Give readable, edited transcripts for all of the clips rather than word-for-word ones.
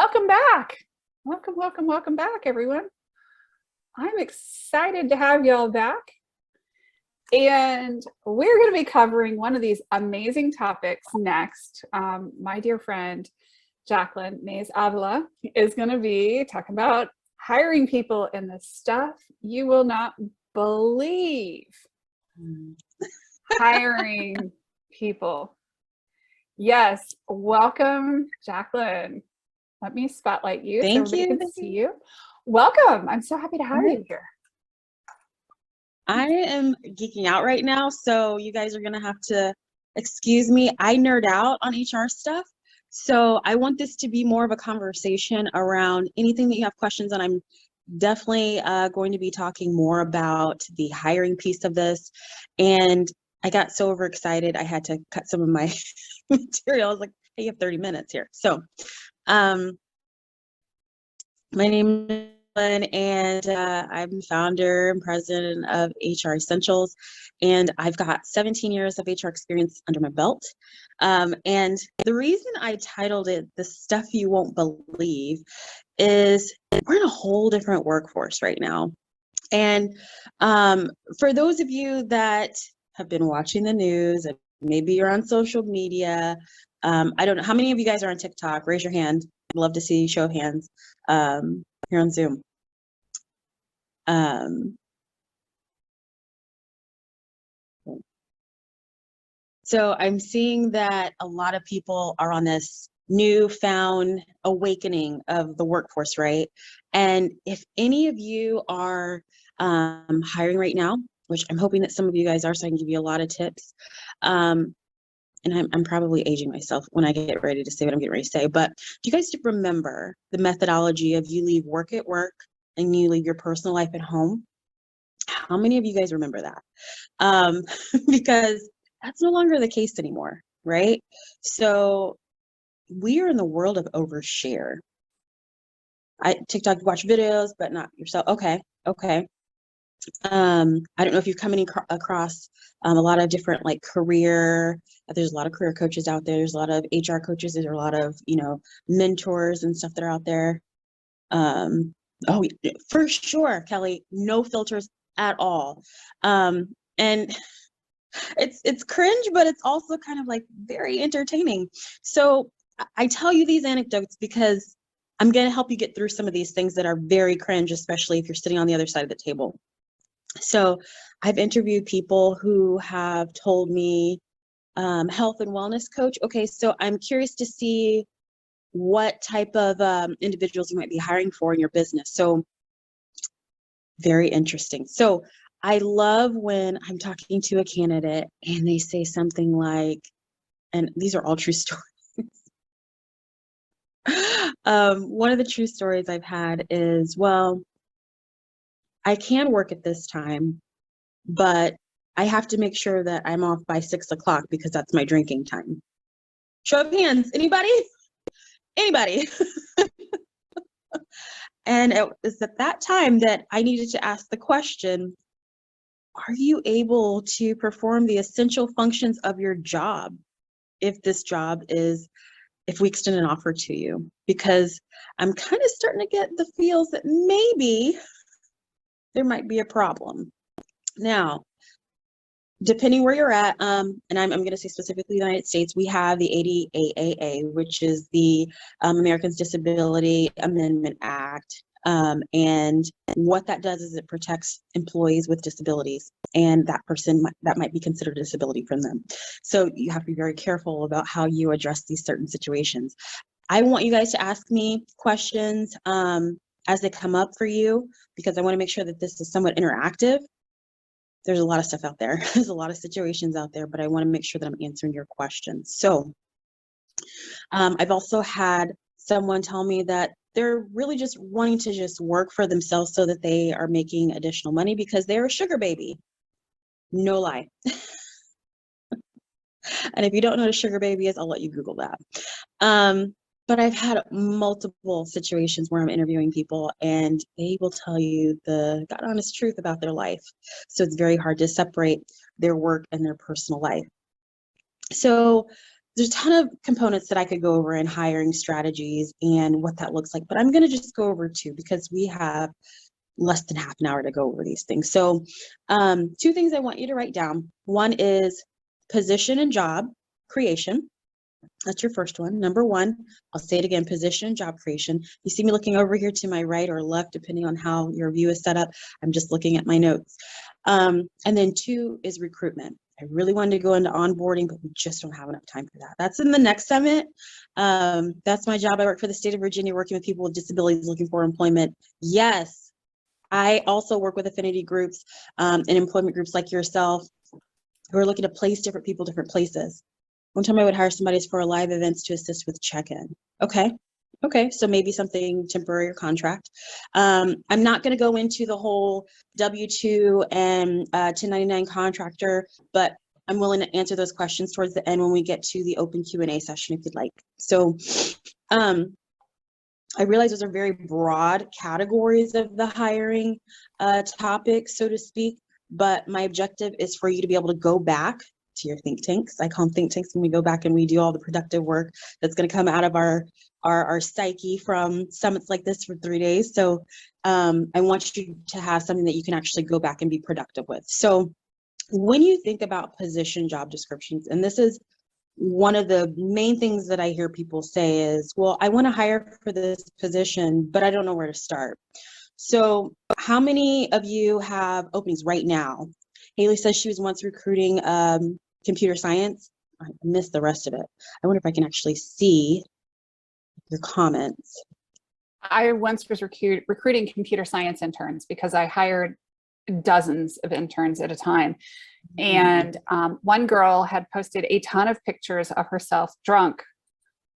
Welcome back. Welcome back, everyone. I'm excited to have y'all back. And we're going to be covering one of these amazing topics next. My dear friend, Jaclyn Mayes-Avila, is going to be talking about hiring people and the stuff you will not believe. Hiring people. Yes, welcome, Jaclyn. Let me spotlight you so everybody can see you. Welcome. I'm so happy to have you here. I am geeking out right now, so you guys are going to have to excuse me. I nerd out on HR stuff, so I want this to be more of a conversation around anything that you have questions on. I'm definitely going to be talking more about the hiring piece of this, and I got so overexcited I had to cut some of my material. I was like, hey, you have 30 minutes here. So my name is Jaclyn, and I'm founder and president of HR Essentials, and I've got 17 years of HR experience under my belt. And the reason I titled it "The Stuff You Won't Believe" is we're in a whole different workforce right now. And for those of you that have been watching the news, and maybe you're on social media, I don't know how many of you guys are on TikTok. Raise your hand. I'd love to see show of hands here on Zoom. So I'm seeing that a lot of people are on this newfound awakening of the workforce, right? And if any of you are hiring right now, which I'm hoping that some of you guys are, so I can give you a lot of tips. And I'm probably aging myself when I get ready to say what I'm getting ready to say, but do you guys remember the methodology of you leave work at work and you leave your personal life at home? How many of you guys remember that? Because that's no longer the case anymore, right? So we are in the world of overshare. TikTok, watch videos, but not yourself. Okay. I don't know if you're coming across a lot of different there's a lot of career coaches out there. There's a lot of HR coaches. There's a lot of, mentors and stuff that are out there. Oh, for sure, Kelly, no filters at all. And it's cringe, but it's also kind of like very entertaining. So I tell you these anecdotes because I'm going to help you get through some of these things that are very cringe, especially if you're sitting on the other side of the table. So I've interviewed people who have told me, health and wellness coach. Okay, so I'm curious to see what type of individuals you might be hiring for in your business. So very interesting. So I love when I'm talking to a candidate and they say something like, and these are all true stories. One of the true stories I've had is, well, I can work at this time, but I have to make sure that I'm off by 6 o'clock because that's my drinking time. Show of hands, anybody? Anybody? And it was at that time that I needed to ask the question, are you able to perform the essential functions of your job if we extend an offer to you? Because I'm kind of starting to get the feels that maybe there might be a problem. Now, depending where you're at, and I'm going to say specifically the United States, we have the ADAA, which is the Americans Disability Amendment Act. And what that does is it protects employees with disabilities, and that might be considered a disability from them. So you have to be very careful about how you address these certain situations. I want you guys to ask me questions as they come up for you, because I want to make sure that this is somewhat interactive. There's a lot of stuff out there. There's a lot of situations out there, but I want to make sure that I'm answering your questions. So I've also had someone tell me that they're really just wanting to just work for themselves so that they are making additional money because they're a sugar baby. No lie. And if you don't know what a sugar baby is, I'll let you Google that. But I've had multiple situations where I'm interviewing people and they will tell you the God honest truth about their life. So it's very hard to separate their work and their personal life. So there's a ton of components that I could go over in hiring strategies and what that looks like, but I'm going to just go over two because we have less than half an hour to go over these things. So two things I want you to write down. One is position and job creation. That's your first one. Number one, I'll say it again, position and job creation. You see me looking over here to my right or left, depending on how your view is set up. I'm just looking at my notes. And then two is recruitment. I really wanted to go into onboarding, but we just don't have enough time for that. That's in the next summit. That's my job. I work for the state of Virginia, working with people with disabilities looking for employment. Yes, I also work with affinity groups and employment groups like yourself who are looking to place different people different places. One time I would hire somebody for a live events to assist with check-in. Okay, so maybe something temporary or contract. I'm not going to go into the whole W-2 and 1099 contractor, but I'm willing to answer those questions towards the end when we get to the open Q&A session if you'd like. So I realize those are very broad categories of the hiring topic, so to speak, but my objective is for you to be able to go back to your think tanks. I call them think tanks when we go back and we do all the productive work that's going to come out of our psyche from summits like this for 3 days. So I want you to have something that you can actually go back and be productive with. So when you think about position job descriptions, and this is one of the main things that I hear people say is, well, I want to hire for this position, but I don't know where to start. So how many of you have openings right now? Haley says she was once recruiting computer science. I missed the rest of it. I wonder if I can actually see your comments. I once was recruiting computer science interns because I hired dozens of interns at a time. And one girl had posted a ton of pictures of herself drunk,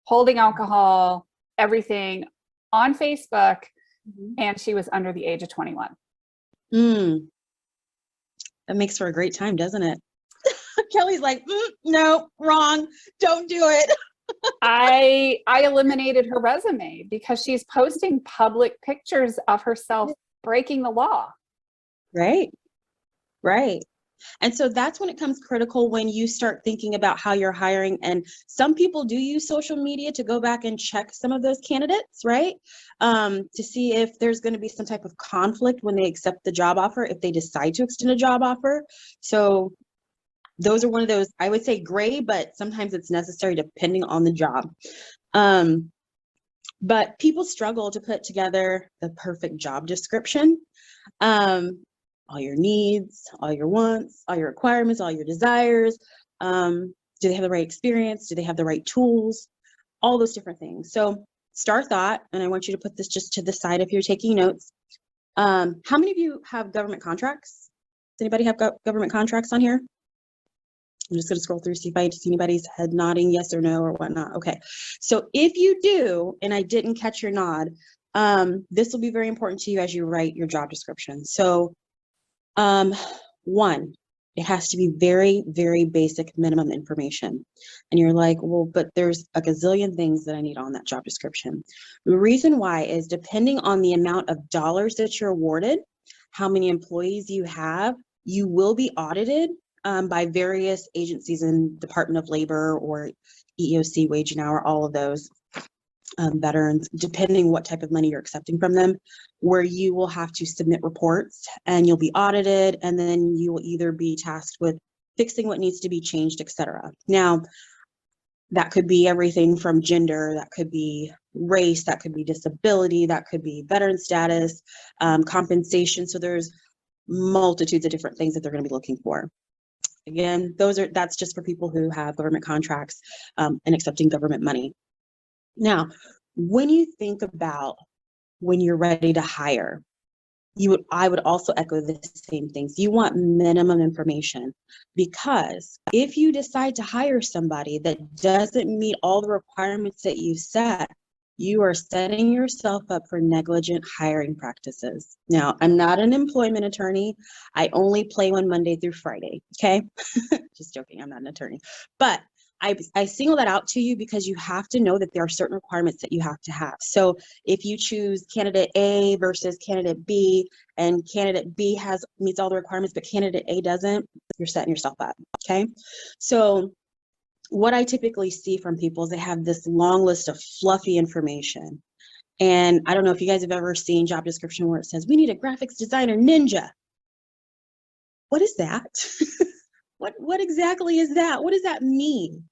holding alcohol, everything on Facebook, and she was under the age of 21. That makes for a great time, doesn't it? Kelly's like, no, wrong, don't do it. I eliminated her resume because she's posting public pictures of herself breaking the law. Right. And so that's when it comes critical, when you start thinking about how you're hiring. And some people do use social media to go back and check some of those candidates, right? To see if there's going to be some type of conflict when they accept the job offer, if they decide to extend a job offer. So those are one of those, I would say gray, but sometimes it's necessary depending on the job. But people struggle to put together the perfect job description. All your needs, all your wants, all your requirements, all your desires. Do they have the right experience? Do they have the right tools? All those different things. So star thought, and I want you to put this just to the side if you're taking notes. How many of you have government contracts? Does anybody have government contracts on here? I'm just going to scroll through, see if I see anybody's head nodding yes or no or whatnot. Okay. So if you do, and I didn't catch your nod, this will be very important to you as you write your job description. So one, it has to be very, very basic minimum information. And you're like, well, but there's a gazillion things that I need on that job description. The reason why is depending on the amount of dollars that you're awarded, how many employees you have, you will be audited by various agencies in Department of Labor or EEOC, wage and hour, all of those. Veterans, depending what type of money you're accepting from them, where you will have to submit reports and you'll be audited, and then you will either be tasked with fixing what needs to be changed, etc. Now, that could be everything from gender, that could be race, that could be disability, that could be veteran status, compensation. So there's multitudes of different things that they're going to be looking for. Again, that's just for people who have government contracts and accepting government money. Now, when you think about when you're ready to hire, I would also echo the same things. You want minimum information, because if you decide to hire somebody that doesn't meet all the requirements that you set, you are setting yourself up for negligent hiring practices. Now, I'm not an employment attorney. I only play one Monday through Friday, okay? Just joking, I'm not an attorney. But I single that out to you because you have to know that there are certain requirements that you have to have. So if you choose candidate A versus candidate B, and candidate B meets all the requirements, but candidate A doesn't, you're setting yourself up, okay? So what I typically see from people is they have this long list of fluffy information. And I don't know if you guys have ever seen job description where it says, we need a graphics designer ninja. What is that? What exactly is that? What does that mean?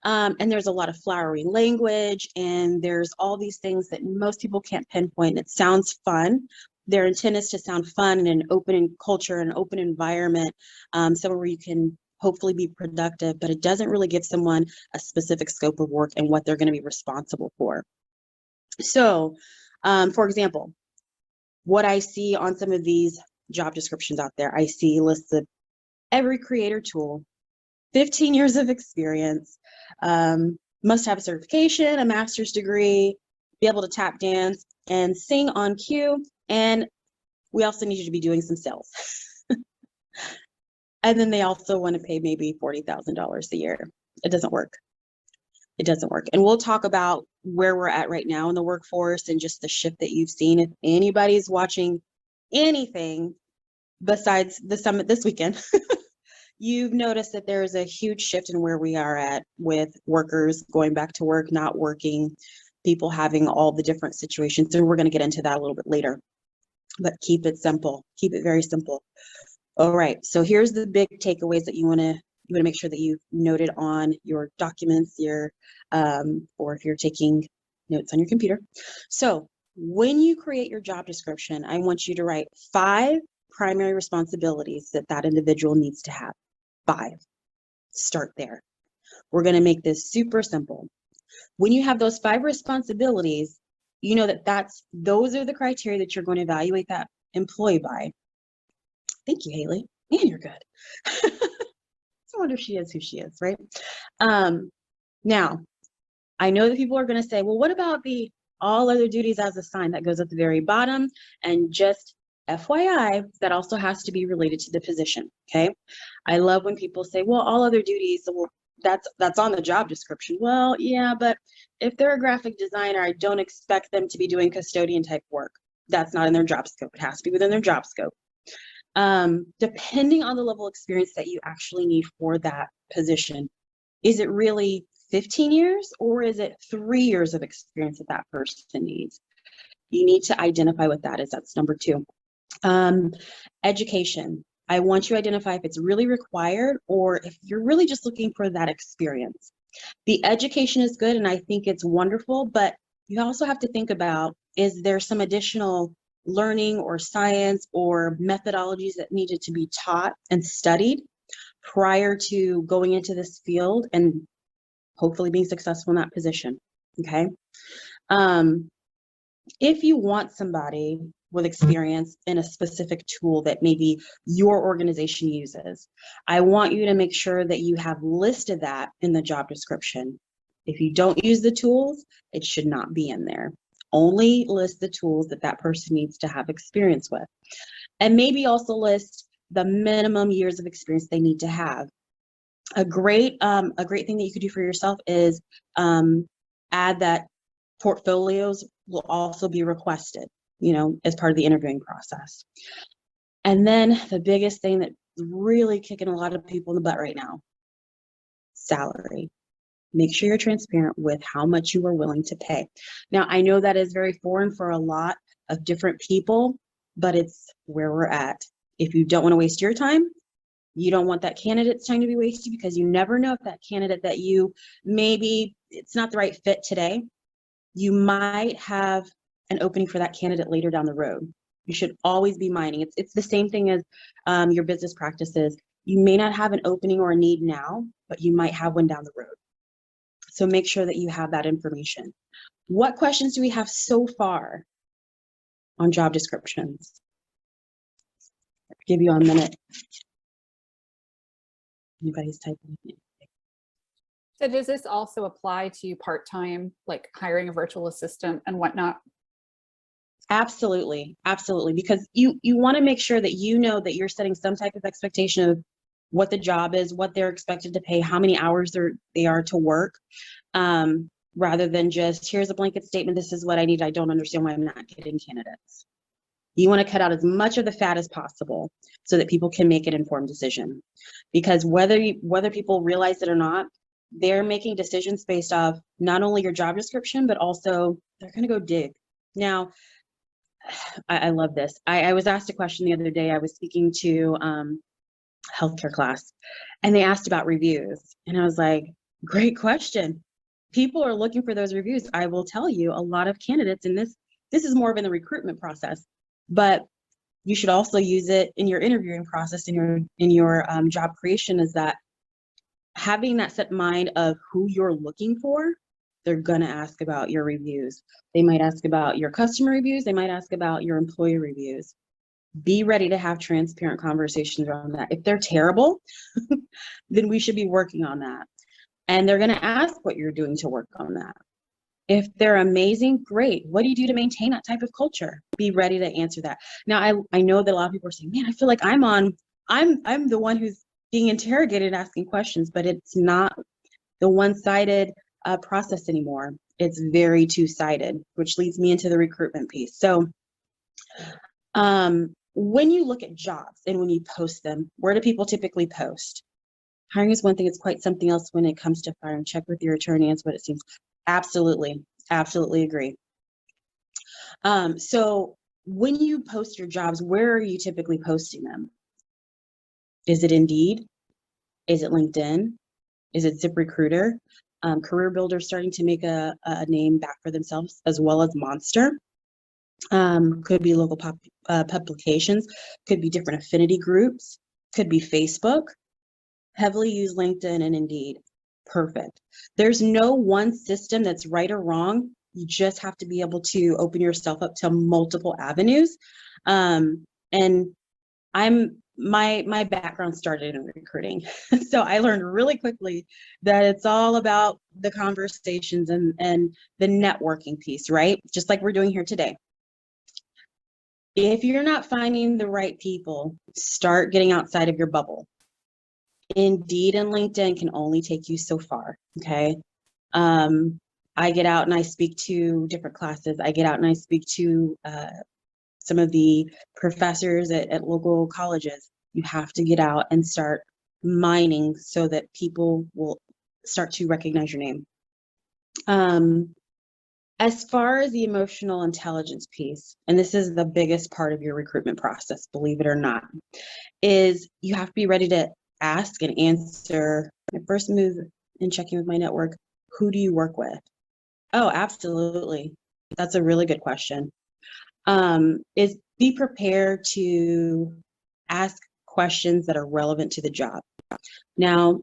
And there's a lot of flowery language, and there's all these things that most people can't pinpoint. It sounds fun. Their intent is to sound fun and an open culture, an open environment, somewhere where you can hopefully be productive, but it doesn't really give someone a specific scope of work and what they're going to be responsible for. So, for example, what I see on some of these job descriptions out there, I see lists of every creator tool, 15 years of experience, must have a certification, a master's degree, be able to tap dance and sing on cue, and we also need you to be doing some sales. And then they also want to pay maybe $40,000 a year. It doesn't work. It doesn't work. And we'll talk about where we're at right now in the workforce and just the shift that you've seen. If anybody's watching anything besides the summit this weekend, you've noticed that there is a huge shift in where we are at with workers going back to work, not working, people having all the different situations. And we're going to get into that a little bit later. But keep it simple. Keep it very simple. All right. So here's the big takeaways that you want to make sure that you've noted on your documents, or if you're taking notes on your computer. So when you create your job description, I want you to write 5 primary responsibilities that that individual needs to have. 5. Start there. We're going to make this super simple. When you have those 5 responsibilities, you know that those are the criteria that you're going to evaluate that employee by. Thank you, Haley. Man, you're good. I wonder if she is who she is, right? Now, I know that people are going to say, well, what about the all other duties as assigned that goes at the very bottom? And just FYI, that also has to be related to the position, okay? I love when people say, well, all other duties, well, that's on the job description. Well, yeah, but if they're a graphic designer, I don't expect them to be doing custodian type work. That's not in their job scope. It has to be within their job scope. Depending on the level of experience that you actually need for that position, is it really 15 years or is it 3 years of experience that that person needs? You need to identify what that is. That's number 2. Education. I want you to identify if it's really required or if you're really just looking for that experience. The education is good and I think it's wonderful, but you also have to think about, is there some additional learning or science or methodologies that needed to be taught and studied prior to going into this field and hopefully being successful in that position, okay? If you want somebody with experience in a specific tool that maybe your organization uses, I want you to make sure that you have listed that in the job description. If you don't use the tools, it should not be in there. Only list the tools that that person needs to have experience with. And maybe also list the minimum years of experience they need to have. A great thing that you could do for yourself is add that portfolios will also be requested, as part of the interviewing process. And then the biggest thing that's really kicking a lot of people in the butt right now, salary. Make sure you're transparent with how much you are willing to pay. Now, I know that is very foreign for a lot of different people, but it's where we're at. If you don't want to waste your time, you don't want that candidate's time to be wasted, because you never know if that candidate that maybe it's not the right fit today, you might have an opening for that candidate later down the road. You should always be mining. It's the same thing as your business practices. You may not have an opening or a need now, but you might have one down the road. So make sure that you have that information. What questions do we have so far on job descriptions? I'll give you a minute. Anybody's typing? So does this also apply to part-time, like hiring a virtual assistant and whatnot? Absolutely, absolutely. Because you want to make sure that you know that you're setting some type of expectation of what the job is, what they're expected to pay, how many hours they are to work, rather than just, here's a blanket statement, this is what I need, I don't understand why I'm not getting candidates. You want to cut out as much of the fat as possible so that people can make an informed decision. Because whether people realize it or not, they're making decisions based off not only your job description, but also they're going to go dig. Now, I love this. I was asked a question the other day. I was speaking to healthcare class, and they asked about reviews. And I was like, great question. People are looking for those reviews. I will tell you, a lot of candidates, and this is more of in the recruitment process, but you should also use it in your interviewing process, in your job creation, is that having that set mind of who you're looking for. They're going to ask about your reviews. They might ask about your customer reviews. They might ask about your employee reviews. Be ready to have transparent conversations around that. If they're terrible, then we should be working on that. And they're going to ask what you're doing to work on that. If they're amazing, great. What do you do to maintain that type of culture? Be ready to answer that. Now, I know that a lot of people are saying, man, I feel like I'm the one who's being interrogated, asking questions, but it's not the one-sided process anymore. It's very two-sided, which leads me into the recruitment piece. So when you look at jobs and when you post them, where do people typically post? Hiring is one thing, it's quite something else when it comes to firing. Check with your attorney, is what it seems. Absolutely agree. So when you post your jobs, where are you typically posting them? Is it Indeed? Is it LinkedIn? Is it ZipRecruiter? Career Builder starting to make a name back for themselves, as well as Monster. Could be local publications, could be different affinity groups, could be Facebook. Heavily use LinkedIn and Indeed. Perfect. There's no one system that's right or wrong. You just have to be able to open yourself up to multiple avenues. And my background started in recruiting. So I learned really quickly that it's all about the conversations and the networking piece, right? Just like we're doing here today. If you're not finding the right people, start getting outside of your bubble. Indeed and LinkedIn can only take you so far, okay? I get out and I speak to different classes. I get out and I speak to some of the professors at local colleges. You have to get out and start mining so that people will start to recognize your name. As far as the emotional intelligence piece, and this is the biggest part of your recruitment process, believe it or not, is you have to be ready to ask and answer. My first move in checking with my network, who do you work with? Oh, absolutely. That's a really good question. Is be prepared to ask questions that are relevant to the job. Now,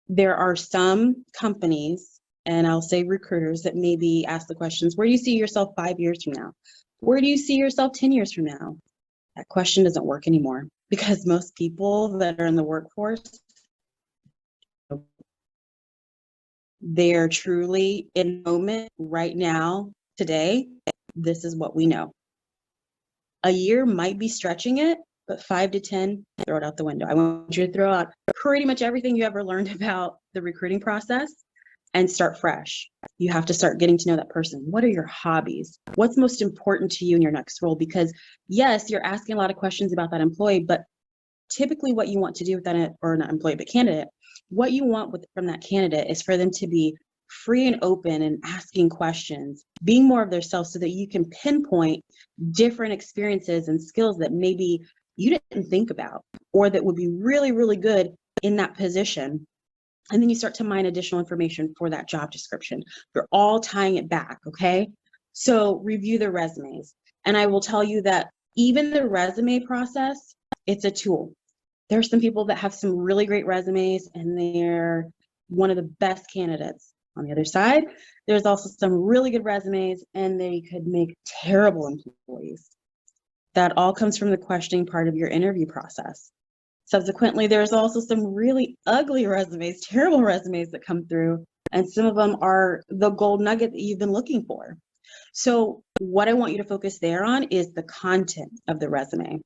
there are some companies, and I'll say recruiters, that maybe ask the questions, where do you see yourself 5 years from now? Where do you see yourself 10 years from now? That question doesn't work anymore because most people that are in the workforce, they're truly in the moment right now, today, this is what we know. A year might be stretching it, but 5 to 10, throw it out the window. I want you to throw out pretty much everything you ever learned about the recruiting process and start fresh. You have to start getting to know that person. What are your hobbies? What's most important to you in your next role? Because yes, you're asking a lot of questions about that employee, but typically what you want to do with that, or not employee, but candidate, what you want from that candidate is for them to be free and open and asking questions, being more of themselves so that you can pinpoint different experiences and skills that maybe you didn't think about or that would be really, really good in that position. And then you start to mine additional information for that job description. You're all tying it back, okay? So review the resumes. And I will tell you that even the resume process, it's a tool. There's some people that have some really great resumes and they're one of the best candidates. On the other side, there's also some really good resumes and they could make terrible employees. That all comes from the questioning part of your interview process. Subsequently, there's also some really ugly resumes, terrible resumes that come through, and some of them are the gold nugget that you've been looking for. So what I want you to focus there on is the content of the resume.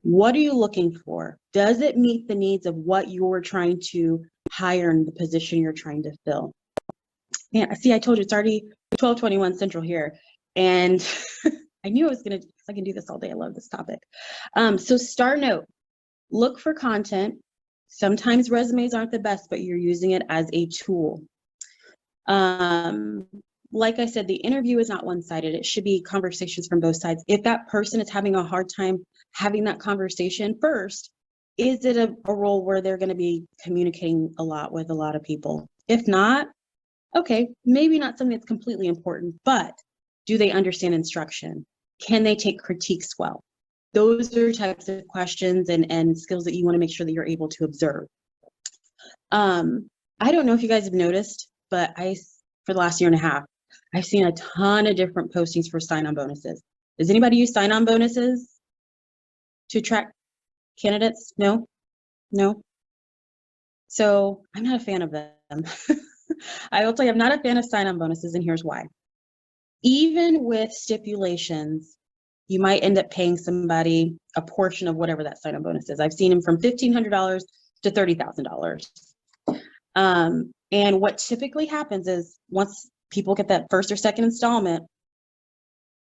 What are you looking for? Does it meet the needs of what you're trying to hire in the position you're trying to fill? Yeah, see, I told you it's already 12:21 Central here, and I knew I can do this all day. I love this topic. So star note. Look for content. Sometimes resumes aren't the best, but you're using it as a tool. Like I said, the interview is not one-sided. It should be conversations from both sides. If that person is having a hard time having that conversation first, is it a role where they're going to be communicating a lot with a lot of people? If not, okay, maybe not something that's completely important, but do they understand instruction? Can they take critiques well? Those are types of questions and skills that you want to make sure that you're able to observe. I don't know if you guys have noticed, but for the last year and a half, I've seen a ton of different postings for sign-on bonuses. Does anybody use sign-on bonuses to attract candidates? No? No? So I'm not a fan of them. I will tell you, I'm not a fan of sign-on bonuses, and here's why. Even with stipulations, you might end up paying somebody a portion of whatever that sign-on bonus is. I've seen them from $1,500 to $30,000. And what typically happens is once people get that first or second installment,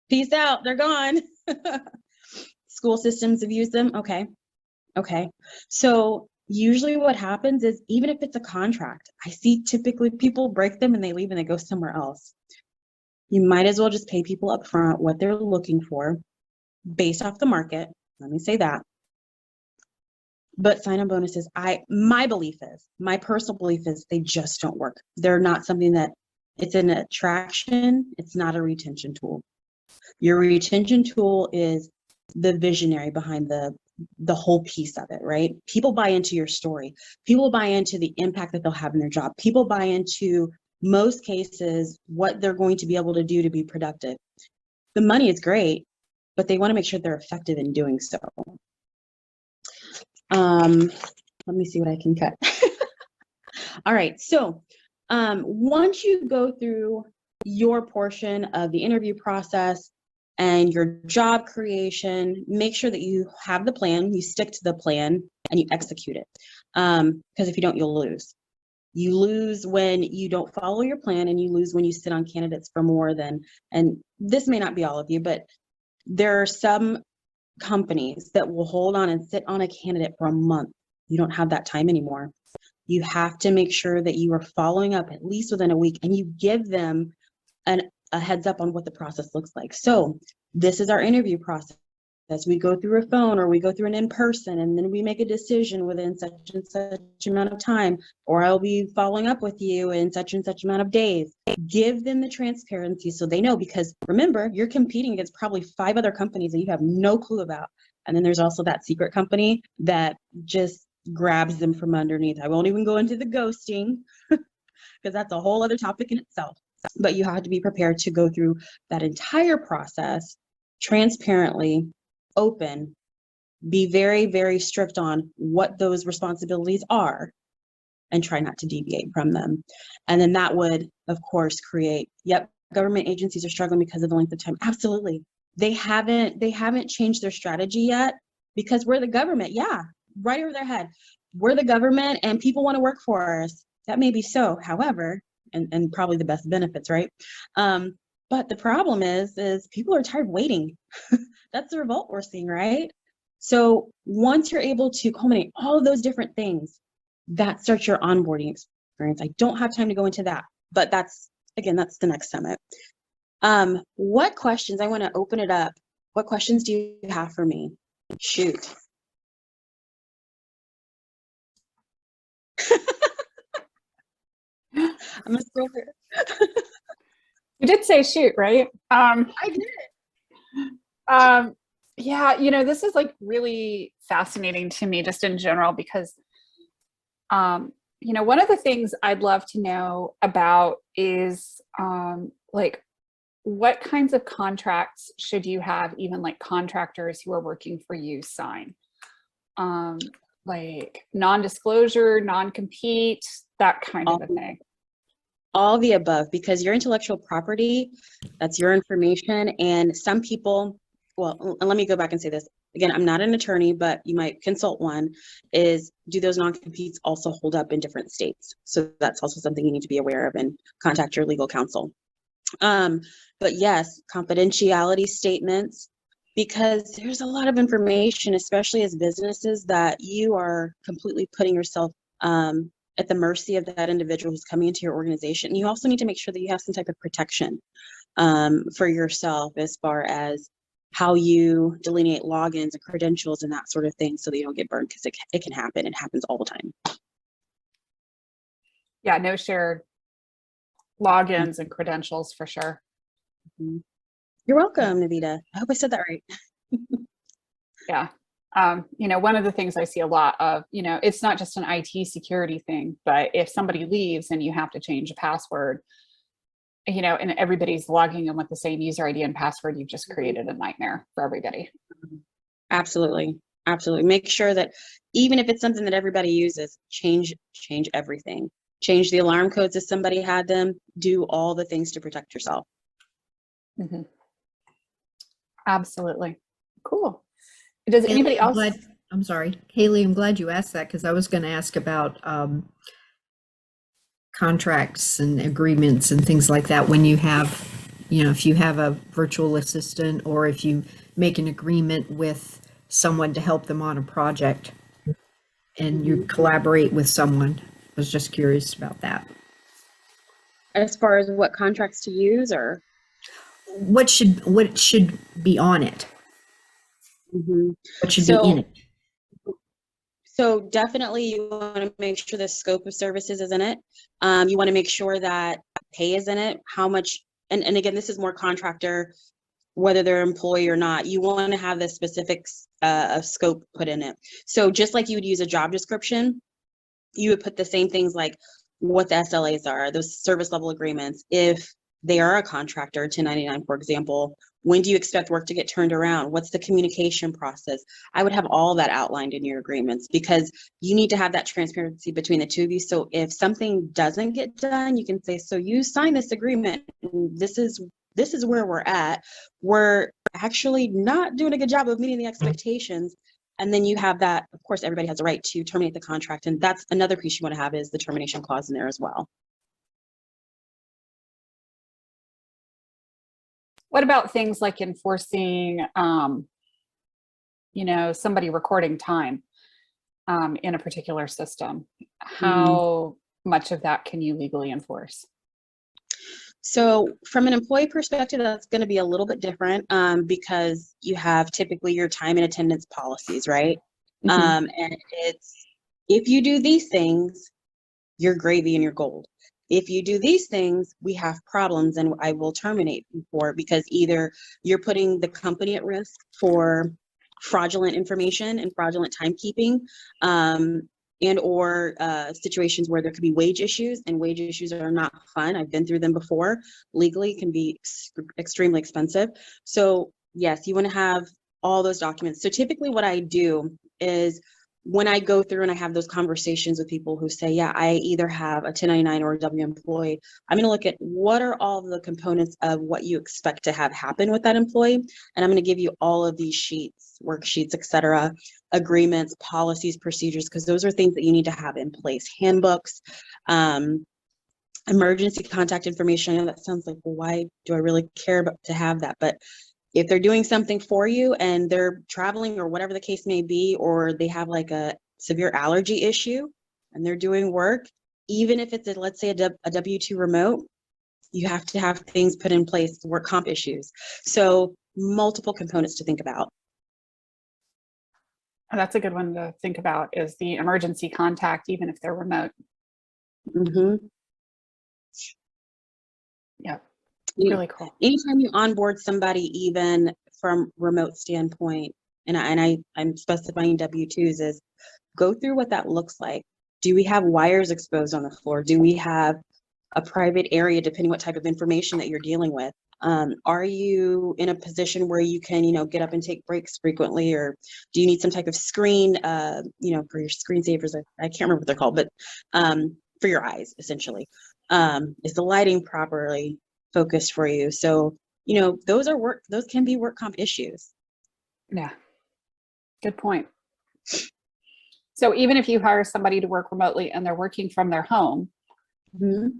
peace out, they're gone. School systems have used them. Okay. So usually what happens is, even if it's a contract, I see typically people break them and they leave and they go somewhere else. You might as well just pay people up front what they're looking for based off the market. Let me say that. But sign-on bonuses, my personal belief is they just don't work. They're not something that, it's an attraction. It's not a retention tool. Your retention tool is the visionary behind the whole piece of it, right? People buy into your story. People buy into the impact that they'll have in their job. People buy into, most cases, what they're going to be able to do to be productive. The money is great, but they want to make sure they're effective in doing so. Let me see what I can cut. All right, so once you go through your portion of the interview process and your job creation, make sure that you have the plan, you stick to the plan, and you execute it. Because if you don't, you'll lose. You lose when you don't follow your plan, and you lose when you sit on candidates for more than, and this may not be all of you, but there are some companies that will hold on and sit on a candidate for a month. You don't have that time anymore. You have to make sure that you are following up at least within a week, and you give them a heads up on what the process looks like. So this is our interview process. We go through a phone, or we go through an in-person, and then we make a decision within such and such amount of time, or I'll be following up with you in such and such amount of days. Give them the transparency so they know, because remember, you're competing against probably 5 other companies that you have no clue about. And then there's also that secret company that just grabs them from underneath. I won't even go into the ghosting because that's a whole other topic in itself. But you have to be prepared to go through that entire process transparently, open, be very, very strict on what those responsibilities are, and try not to deviate from them. And then that would, of course, create, government agencies are struggling because of the length of time. Absolutely. They haven't changed their strategy yet, because we're the government. Yeah, right over their head. We're the government and people want to work for us. That may be so, however, and probably the best benefits, right? But the problem is people are tired of waiting. That's the revolt we're seeing, right? So once you're able to culminate all of those different things, that starts your onboarding experience. I don't have time to go into that, but that's the next summit. What questions, I want to open it up. What questions do you have for me? Shoot. I'm gonna scroll through. You did say shoot, right? I did. Yeah, this is like really fascinating to me just in general, because one of the things I'd love to know about is like, what kinds of contracts should you have, even like contractors who are working for you, sign? Like non-disclosure, non-compete, that kind of a thing. All the above, because your intellectual property, that's your information. And some people, well, let me go back and say this. Again, I'm not an attorney, but you might consult one, is do those non-competes also hold up in different states? So that's also something you need to be aware of and contact your legal counsel. But yes, confidentiality statements, because there's a lot of information, especially as businesses, that you are completely putting yourself at the mercy of that individual who's coming into your organization. You also need to make sure that you have some type of protection for yourself as far as how you delineate logins and credentials and that sort of thing, so that you don't get burned, because it can happen. It happens all the time. Yeah, no shared logins and credentials for sure. Mm-hmm. You're welcome, Navita. I hope I said that right. Yeah. One of the things I see a lot of, it's not just an IT security thing, but if somebody leaves and you have to change a password, and everybody's logging in with the same user ID and password, you've just created a nightmare for everybody. Absolutely. Absolutely. Make sure that even if it's something that everybody uses, change everything. Change the alarm codes if somebody had them. Do all the things to protect yourself. Mm-hmm. Absolutely. Cool. Does anybody else? I'm sorry, Haley, I'm glad you asked that, because I was going to ask about contracts and agreements and things like that when you have, if you have a virtual assistant, or if you make an agreement with someone to help them on a project and you collaborate with someone. I was just curious about that. As far as what contracts to use, or what should be on it? What should be in it? So definitely you want to make sure the scope of services is in it. You want to make sure that pay is in it, how much, and again, this is more contractor, whether they're employee or not. You want to have the specifics of scope put in it. So just like you would use a job description, you would put the same things like what the SLAs are, those service level agreements. If they are a contractor, 1099, for example, when do you expect work to get turned around? What's the communication process? I would have all that outlined in your agreements, because you need to have that transparency between the two of you. So if something doesn't get done, you can say, so you signed this agreement, and this is where we're at. We're actually not doing a good job of meeting the expectations. And then you have that, of course, everybody has a right to terminate the contract. And that's another piece you want to have, is the termination clause in there as well. What about things like enforcing, somebody recording time in a particular system? How much of that can you legally enforce? So from an employee perspective, that's going to be a little bit different because you have typically your time and attendance policies, right? And it's, if you do these things, you're gravy and you're gold. If you do these things, we have problems and I will terminate you for it, because either you're putting the company at risk for fraudulent information and fraudulent timekeeping, and or situations where there could be wage issues, and wage issues are not fun. I've been through them before. Legally can be extremely expensive. So yes, you want to have all those documents. So typically what I do is, when I go through and I have those conversations with people who say, yeah, I either have a 1099 or a W employee, I'm going to look at what are all the components of what you expect to have happen with that employee. And I'm going to give you all of these sheets, worksheets, etc., agreements, policies, procedures, because those are things that you need to have in place. Handbooks, emergency contact information. I know that sounds like, well, why do I really care about to have that? But if they're doing something for you and they're traveling or whatever the case may be, or they have like a severe allergy issue and they're doing work, even if it's let's say a W-2 remote, you have to have things put in place, work comp issues. So multiple components to think about. And that's a good one to think about, is the emergency contact, even if they're remote. Yeah. Really cool. Anytime you onboard somebody, even from remote standpoint, and I'm specifying W-2s, is go through what that looks like. Do we have wires exposed on the floor? Do we have a private area, depending what type of information that you're dealing with? Are you in a position where you can, get up and take breaks frequently, or do you need some type of screen, for your screensavers? I can't remember what they're called, but for your eyes, essentially. Is the lighting properly focused for you? So, those can be work comp issues. Yeah. Good point. So even if you hire somebody to work remotely and they're working from their home,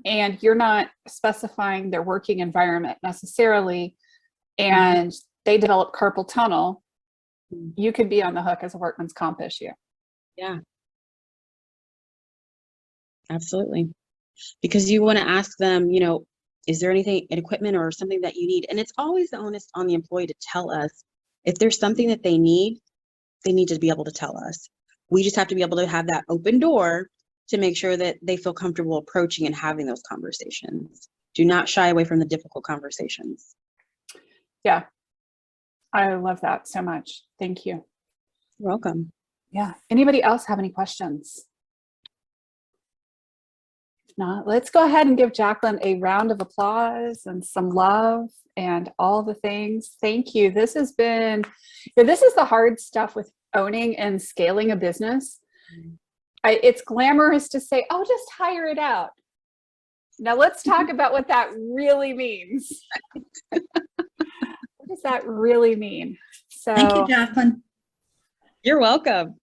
and you're not specifying their working environment necessarily, and they develop carpal tunnel, you could be on the hook as a workman's comp issue. Yeah. Absolutely. Because you want to ask them, is there anything, an equipment or something that you need? And it's always the onus on the employee to tell us if there's something that they need to be able to tell us. We just have to be able to have that open door to make sure that they feel comfortable approaching and having those conversations. Do not shy away from the difficult conversations. Yeah. I love that so much. Thank you. You're welcome. Yeah. Anybody else have any questions? If not, let's go ahead and give Jaclyn a round of applause and some love and all the things. Thank you. This has been, this is the hard stuff with owning and scaling a business. It's glamorous to say, oh, just hire it out. Now let's talk about what that really means. What does that really mean? So Thank you, Jaclyn. You're welcome.